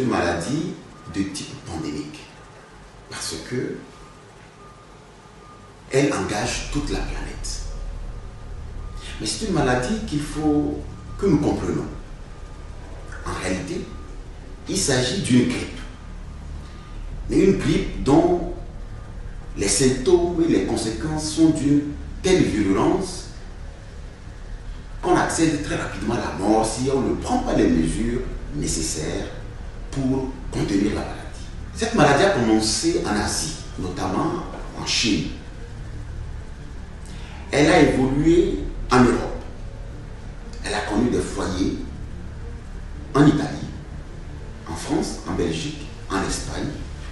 une maladie de type pandémique parce que elle engage toute la planète. Mais c'est une maladie qu'il faut que nous comprenions. En réalité, il s'agit d'une grippe. Mais une grippe dont les symptômes et les conséquences sont d'une telle virulence qu'on accède très rapidement à la mort si on ne prend pas les mesures nécessaires pour contenir la maladie. Cette maladie a commencé en Asie, notamment en Chine. Elle a évolué en Europe. Elle a connu des foyers en Italie, en France, en Belgique, en Espagne,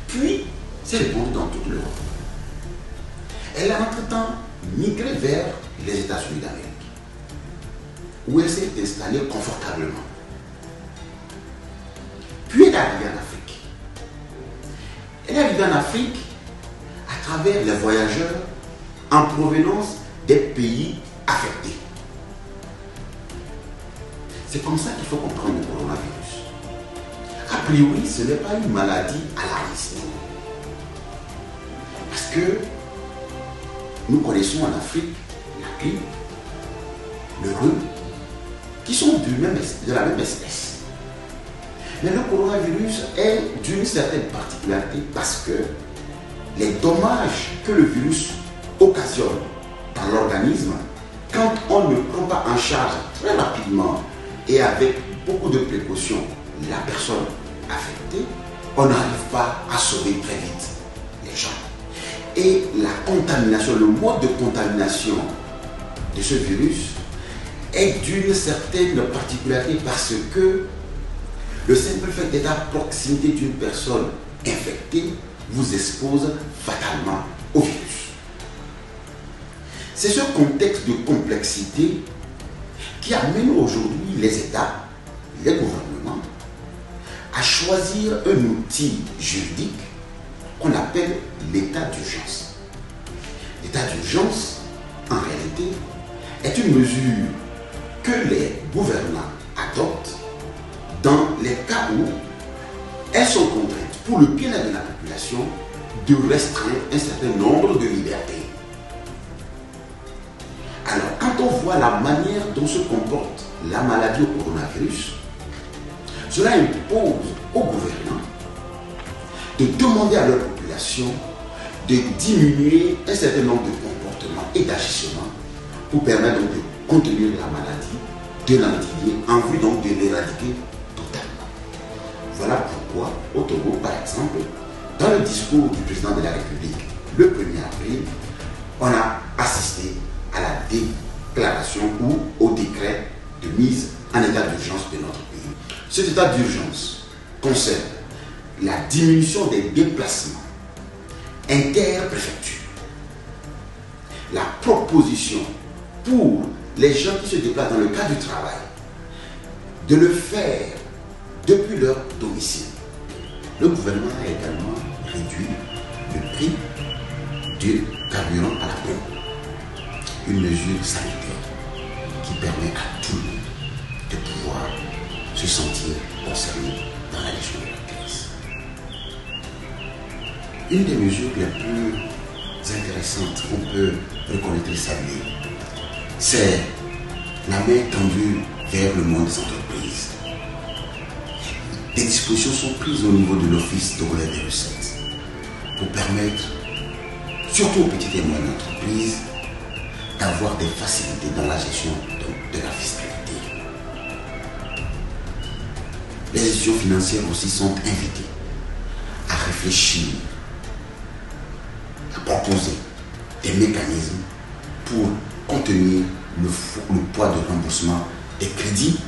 puis s'est répandue dans toute l'Europe. Elle a entre-temps migré vers les États-Unis d'Amérique, où elle s'est installée confortablement. Puis elle est arrivée en Afrique. Elle est arrivée en Afrique à travers les voyageurs en provenance des pays affectés. C'est comme ça qu'il faut comprendre le coronavirus. A priori, ce n'est pas une maladie alarmiste. Parce que nous connaissons en Afrique la grippe, le rhume, qui sont de la même espèce. Mais le coronavirus est d'une certaine particularité parce que les dommages que le virus occasionne dans l'organisme, quand on ne prend pas en charge très rapidement et avec beaucoup de précautions la personne affectée, on n'arrive pas à sauver très vite les gens. Et la contamination, le mode de contamination de ce virus est d'une certaine particularité parce que le simple fait d'être à proximité d'une personne infectée vous expose fatalement au virus. C'est ce contexte de complexité qui amène aujourd'hui les États, les gouvernements, à choisir un outil juridique qu'on appelle l'état d'urgence. L'état d'urgence, en réalité, est une mesure que les gouvernants adoptent dans les cas où elles sont contraintes, pour le bien-être de la population, de restreindre un certain nombre de libertés. Alors, quand on voit la manière dont se comporte la maladie au coronavirus, cela impose aux gouvernants de demander à leur population de diminuer un certain nombre de comportements et d'agissements pour permettre donc de contenir la maladie, de l'endiguer, en vue donc de l'éradiquer totalement. Voilà pourquoi, au Togo, par exemple, dans le discours du président de la République, le 1er avril, on a assisté à la déclaration ou au décret de mise en état d'urgence de notre pays. Cet état d'urgence concerne la diminution des déplacements inter-préfectures, la proposition pour les gens qui se déplacent dans le cadre du travail de le faire depuis leur domicile. Le gouvernement a également réduit le prix du carburant à la pompe. Une mesure sanitaire qui permet à tout le monde de pouvoir se sentir concerné dans la gestion de la crise. Une des mesures les plus intéressantes qu'on peut reconnaître et saluer, c'est la main tendue vers le monde des entreprises. Des dispositions sont prises au niveau de l'Office togolais des recettes pour permettre, surtout aux petites et moyennes entreprises, d'avoir des facilités dans la gestion de la fiscalité. Les institutions financières aussi sont invitées à réfléchir, à proposer des mécanismes pour contenir le poids de remboursement des crédits,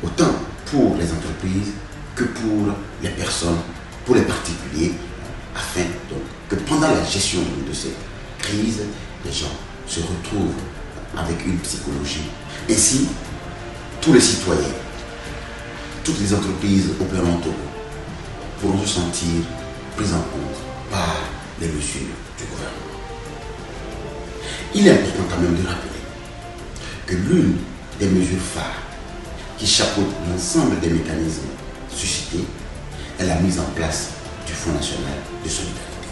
autant pour les entreprises que pour les personnes, pour les particuliers, afin donc que pendant la gestion de ces crises, les gens se retrouvent avec une psychologie. Ainsi, tous les citoyens, toutes les entreprises opérant au Togo pourront se sentir prises en compte par les mesures du gouvernement. Il est important quand même de rappeler que l'une des mesures phares qui chapeaute l'ensemble des mécanismes suscités est la mise en place du Fonds national de solidarité.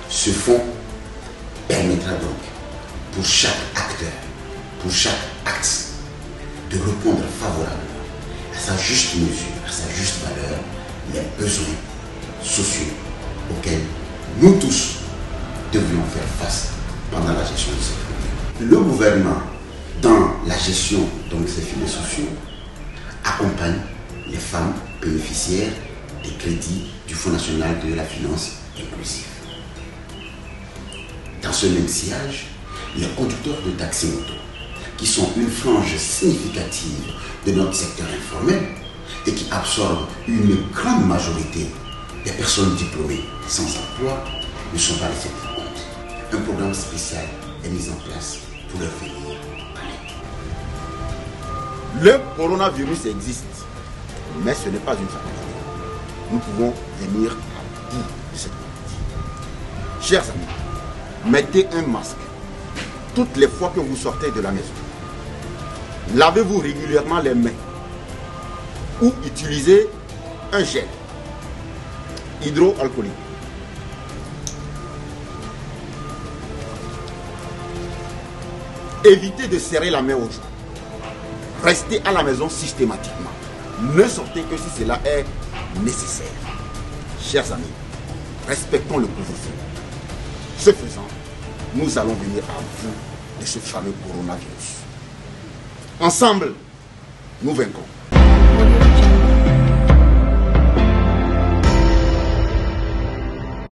Ce fonds permettra donc pour chaque acteur, pour chaque acte, de répondre favorablement à sa juste mesure, à sa juste valeur, les besoins sociaux auxquels nous tous devions faire face pendant la gestion de ces filets. Le gouvernement, dans la gestion de ces filets sociaux, accompagne les femmes bénéficiaires des crédits du Fonds national de la finance inclusive. Dans ce même sillage, les conducteurs de taxi-moto, qui sont une frange significative de notre secteur informel et qui absorbent une grande majorité des personnes diplômées sans emploi, ne sont pas laissés pour compte. Un programme spécial est mis en place pour leur venir en aide. Le coronavirus existe, mais ce n'est pas une fatalité. Nous pouvons venir à bout de cette maladie. Chers amis, mettez un masque toutes les fois que vous sortez de la maison. Lavez-vous régulièrement les mains ou utilisez un gel hydroalcoolique. Évitez de serrer la main aux gens. Restez à la maison systématiquement. Ne sortez que si cela est nécessaire. Chers amis, respectons le couvre-feu. Ce faisant, nous allons venir à bout de ce fameux coronavirus. Ensemble, nous vaincrons.